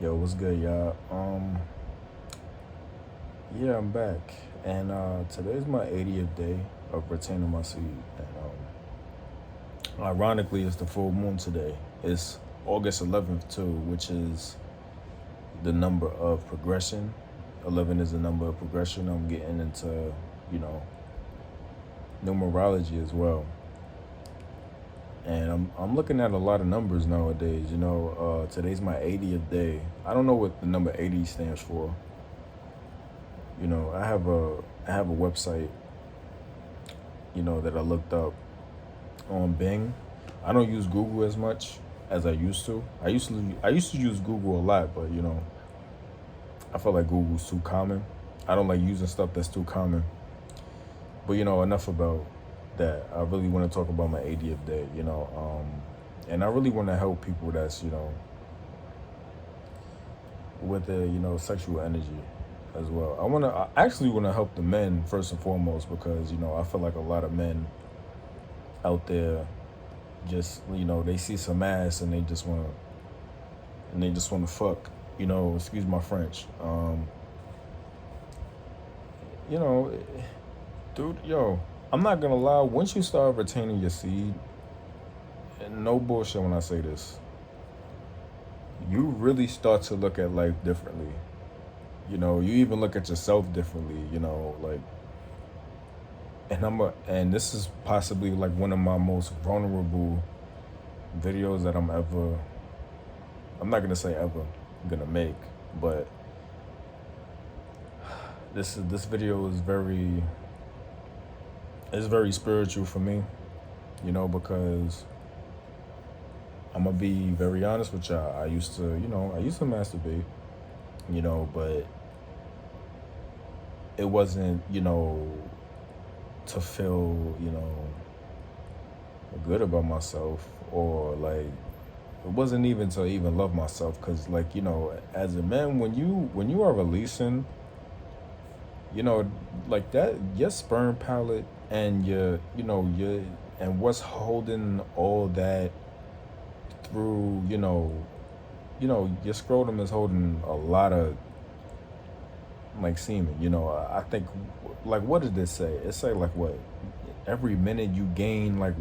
Yo, what's good, y'all? Yeah, I'm back, and today's my 80th day of retaining my seed, and ironically, it's the full moon today. It's August 11th too, which is the number of progression. 11 is the number of progression. I'm getting into, you know, numerology as well, and I'm looking at a lot of numbers nowadays. Today's my 80th day. I don't know what the number 80 stands for. I have a website, that I looked up on Bing. I don't use Google as much as I used to. I used to use Google a lot, but I feel like Google's too common. I don't like using stuff that's too common. But enough about that. I really want to talk about my 80th day, and I really want to help people that's, with the, sexual energy as well. I actually want to help the men first and foremost because, I feel like a lot of men out there just, they see some ass and they just want to fuck, excuse my French. You know, dude, I'm not gonna lie, once you start retaining your seed, and no bullshit when I say this, you really start to look at life differently. You even look at yourself differently, like, and this is possibly like one of my most vulnerable videos that I'm not gonna say ever gonna make, but this video is very spiritual for me, because I'm gonna be very honest with y'all. I used to masturbate, but it wasn't, to feel, good about myself, or like it wasn't even to even love myself, because like, as a man, when you are releasing, like that, your sperm palette and and what's holding all that through, your scrotum is holding a lot of like semen. I think, like, what did this say? It say like what? Every minute you gain like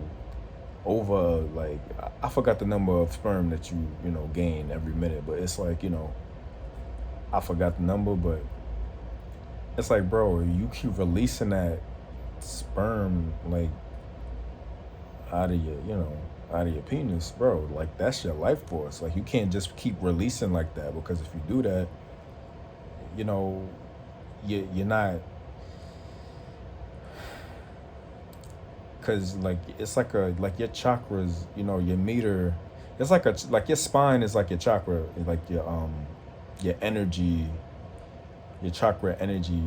over, like, I forgot the number of sperm that you gain every minute, but it's like, I forgot the number, but it's like, bro, you keep releasing that sperm like out of your penis, bro. Like, that's your life force. Like, you can't just keep releasing like that, because if you do that, you know, you're not, because like it's like your chakras, your meter. It's like your spine is like your chakra, like your energy, your chakra energy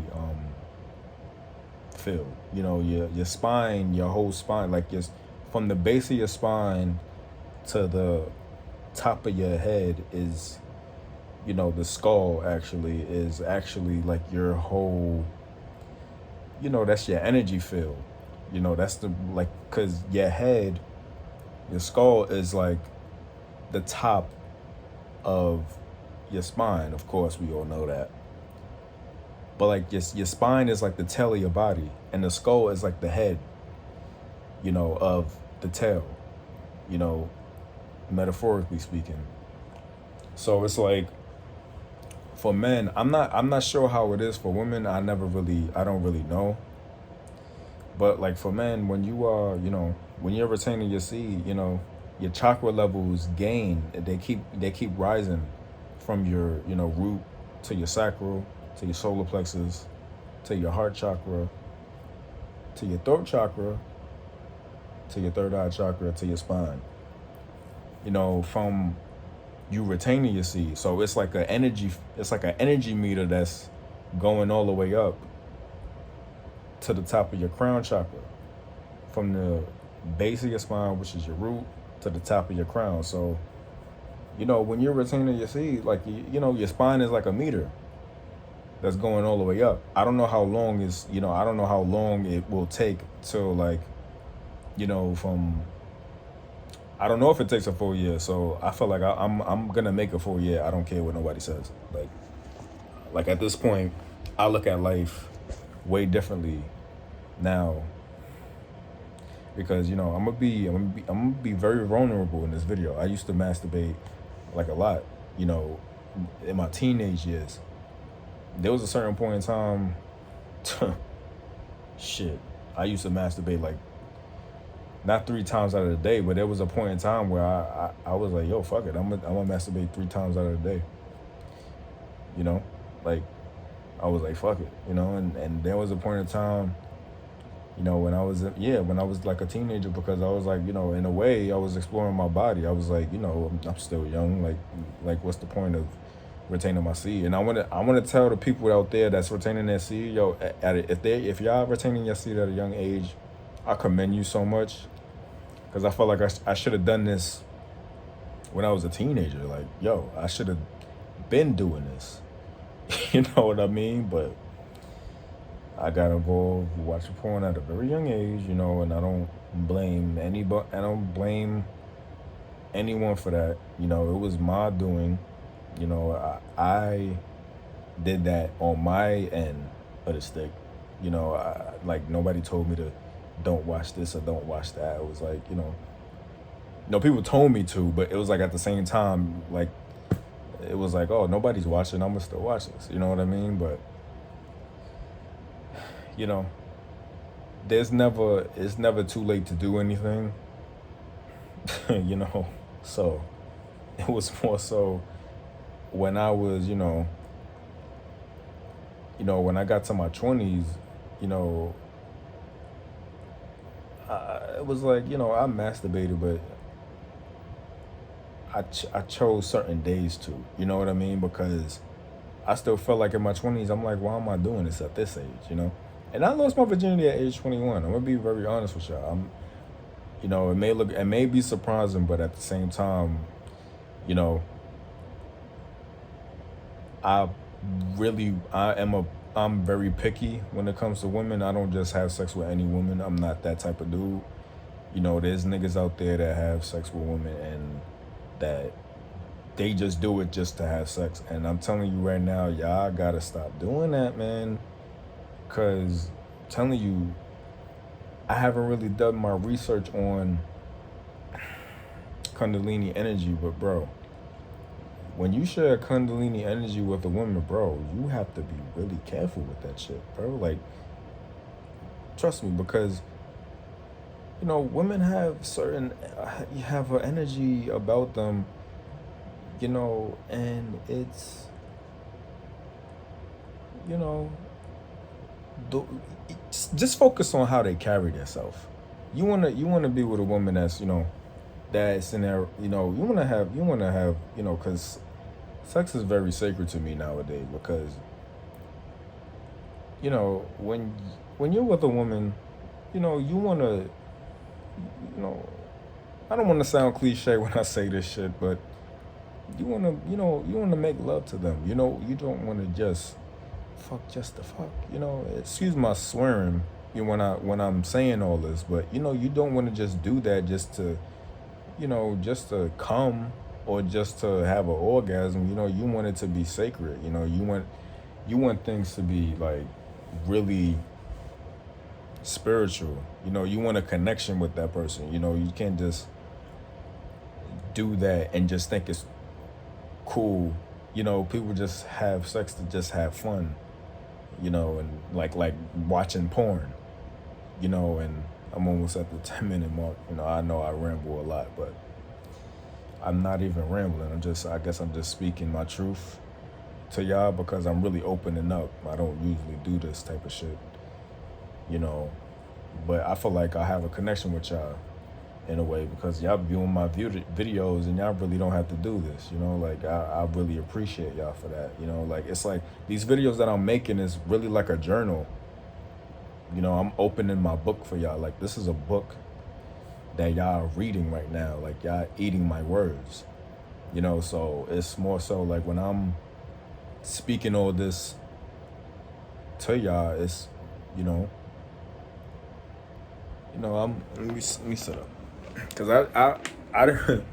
field. Your spine, your whole spine, like your from the base of your spine to the top of your head is, the skull actually like your whole, that's your energy field. That's the, like, because your skull is like the top of your spine. Of course, we all know that. But like your spine is like the tail of your body, and the skull is like the head, of the tail, you know, metaphorically speaking. So it's like, for men, I'm not sure how it is for women. I don't really know. But like for men, when you are, when you're retaining your seed, your chakra levels gain. They keep rising from your, root to your sacral, to your solar plexus, to your heart chakra, to your throat chakra, to your third eye chakra, to your spine. From you retaining your seed. So it's like an energy meter that's going all the way up to the top of your crown chakra, from the base of your spine, which is your root, to the top of your crown. So, when you're retaining your seed, like, your spine is like a meter that's going all the way up. I don't know how long it will take till, like, from I don't know if it takes a full year, so I feel like I'm gonna make a full year. I don't care what nobody says. Like at this point, I look at life way differently now because I'm gonna be very vulnerable in this video. I used to masturbate like a lot, you know, in my teenage years. There was a certain point in time, shit, I used to masturbate like not 3 times out of the day, but there was a point in time where I was like, yo, fuck it, I'm gonna masturbate 3 times out of the day, you know, like I was like, fuck it, and there was a point in time, when I was like a teenager, because I was like, in a way, I was exploring my body. I was like, I'm still young. Like what's the point of retaining my seed? And I want to tell the people out there that's retaining their seed, yo, if y'all retaining your seed at a young age, I commend you so much, because I felt like I should have done this when I was a teenager. Like, yo, I should have been doing this. You know what I mean? But I got involved watching porn at a very young age, and I don't blame anybody. I don't blame anyone for that. It was my doing. I did that on my end of the stick. Like nobody told me to don't watch this or don't watch that. It was like, people told me to, but it was like at the same time, like it was like, oh, nobody's watching, I'm gonna still watch this. You know what I mean? But you know, it's never too late to do anything. So it was more so when I was, when I got to my 20s, you know, it was like, I masturbated, but I chose certain days to, you know what I mean? Because I still felt like in my 20s, I'm like, why am I doing this at this age, And I lost my virginity at age 21. I'm gonna be very honest with y'all. It may be surprising, but at the same time, you know, I I'm very picky when it comes to women. I don't just have sex with any woman. I'm not that type of dude. There's niggas out there that have sex with women and that they just do it just to have sex. And I'm telling you right now, y'all gotta stop doing that, man. Cause I'm telling you, I haven't really done my research on Kundalini energy, but bro, when you share Kundalini energy with a woman, bro, you have to be really careful with that shit, bro. Like, trust me, because women have have an energy about them, and it's, just focus on how they carry themselves. You wanna be with a woman that's that's in there. You wanna have because sex is very sacred to me nowadays. Because when you're with a woman, you wanna I don't want to sound cliche when I say this shit, but you wanna make love to them. You don't want to just fuck just to fuck. Excuse my swearing when I'm saying all this, but you don't want to just do that just to come or just to have an orgasm. You want it to be sacred. You want things to be like really spiritual. You want a connection with that person. You can't just do that and just think it's cool. People just have sex to just have fun, and like watching porn, and I'm almost at the 10-minute mark. I know I ramble a lot, but I'm not even rambling. I guess I'm just speaking my truth to y'all because I'm really opening up. I don't usually do this type of shit, but I feel like I have a connection with y'all in a way because y'all viewing my videos and y'all really don't have to do this, like I really appreciate y'all for that. Like it's like these videos that I'm making is really like a journal. I'm opening my book for y'all. Like this is a book that y'all are reading right now. Like y'all eating my words, so it's more so like when I'm speaking all this to y'all, it's let me sit up. Cause I don't,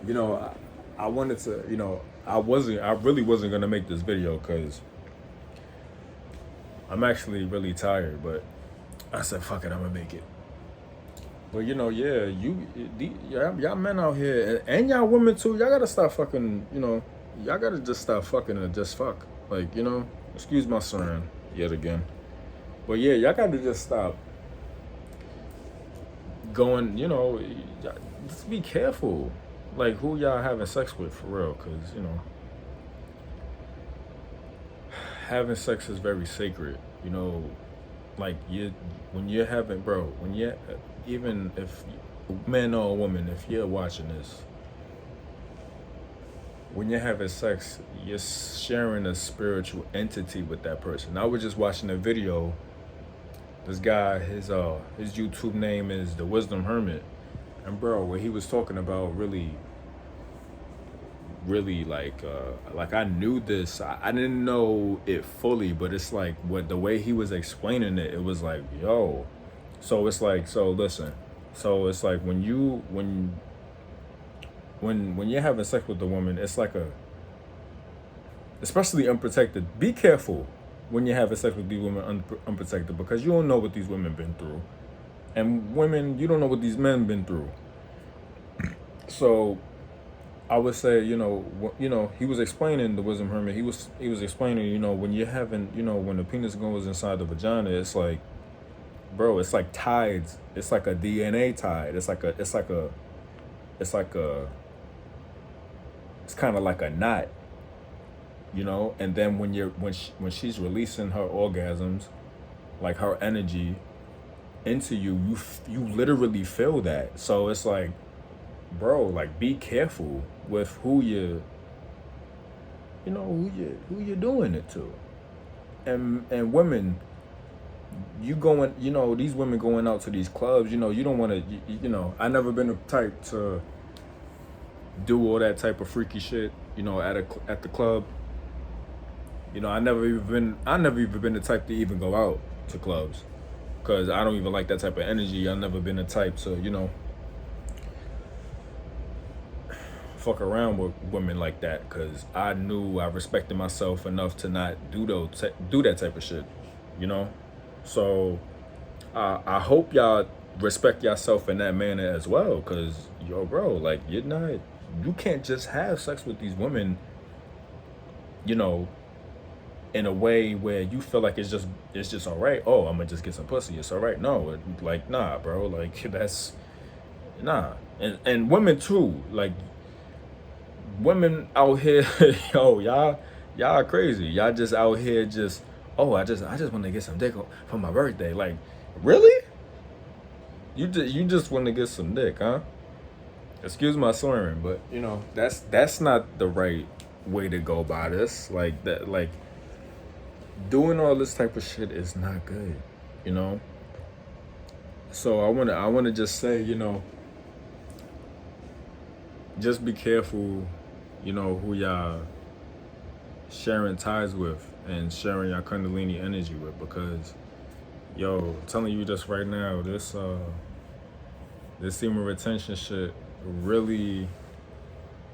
you know, I wanted to, I really wasn't gonna make this video because I'm actually really tired, but I said, fuck it, I'm gonna make it. But yeah, y'all men out here, and y'all women too, y'all gotta stop fucking, y'all gotta just stop fucking and just fuck. Like, excuse my swearing yet again. But yeah, y'all gotta just stop going, just be careful. Like, who y'all having sex with for real, because, having sex is very sacred, like when you're having, bro, when you, even if man or woman, if you're watching this, when you're having sex, you're sharing a spiritual entity with that person. I was just watching a video. This guy, his YouTube name is The Wisdom Hermit, and bro, what he was talking about really like I knew this. I didn't know it fully, but it's like what the way he was explaining it, it was like, yo. So it's like, so listen. So it's like when you're having sex with a woman, it's like especially unprotected. Be careful when you're having sex with these women unprotected, because you don't know what these women been through, and women, you don't know what these men been through. So I would say, he was explaining, The Wisdom Hermit. He was explaining, when you're having, when the penis goes inside the vagina, it's like, bro, it's like tides. It's like a DNA tide. It's kind of like a knot, And then when she's releasing her orgasms, like her energy into you, you literally feel that. So it's like, bro, like, be careful with who you're doing it to. And women, you going, these women going out to these clubs, you don't want to, I never been the type to do all that type of freaky shit, at the club. I never even been the type to even go out to clubs, because I don't even like that type of energy. I've never been the type to, fuck around with women like that, because I knew I respected myself enough to not do that type of shit, So I hope y'all respect yourself in that manner as well, because bro, like, you can't just have sex with these women, in a way where you feel like it's just all right. Oh, I'm gonna just get some pussy, it's all right. No, like, nah, bro, like, that's nah. And women too, like, women out here, yo, y'all are crazy. Y'all just out here just, oh, I just want to get some dick for my birthday. Like, really? You just want to get some dick, huh? Excuse my swearing, but that's not the right way to go by this. Like, that, like, doing all this type of shit is not good, So I wanna just say, just be careful, who y'all sharing ties with and sharing your Kundalini energy with, because, yo, I'm telling you this right now, this semen retention shit really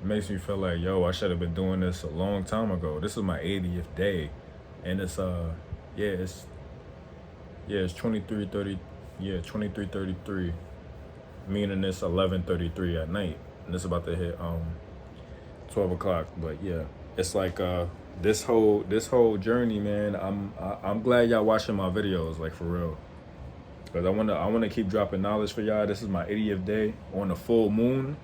makes me feel like, yo, I should have been doing this a long time ago. This is my 80th day, and it's 23:33, meaning it's 11:33 at night, and it's about to hit 12 o'clock. But yeah, it's like this whole journey, man. I'm glad y'all watching my videos, like, for real, because I wanna keep dropping knowledge for y'all. This is my 80th day on the full moon,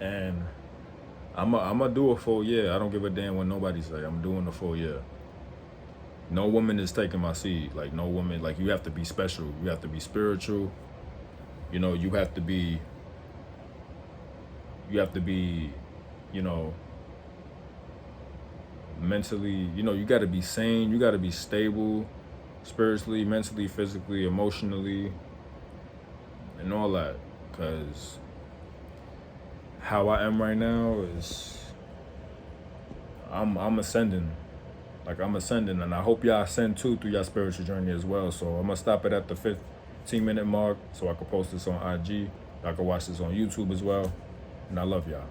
and I'm gonna do a full year. I don't give a damn what nobody say. I'm doing a full year. No woman is taking my seed. Like, no woman. Like, you have to be special. You have to be spiritual. You have to be. Mentally. You got to be sane. You got to be stable, spiritually, mentally, physically, emotionally, and all that. Because how I am right now is, I'm ascending. Like, I'm ascending, and I hope y'all ascend too through your spiritual journey as well. So I'm gonna stop it at the 15-minute mark so I can post this on IG. Y'all can watch this on YouTube as well. And I love y'all.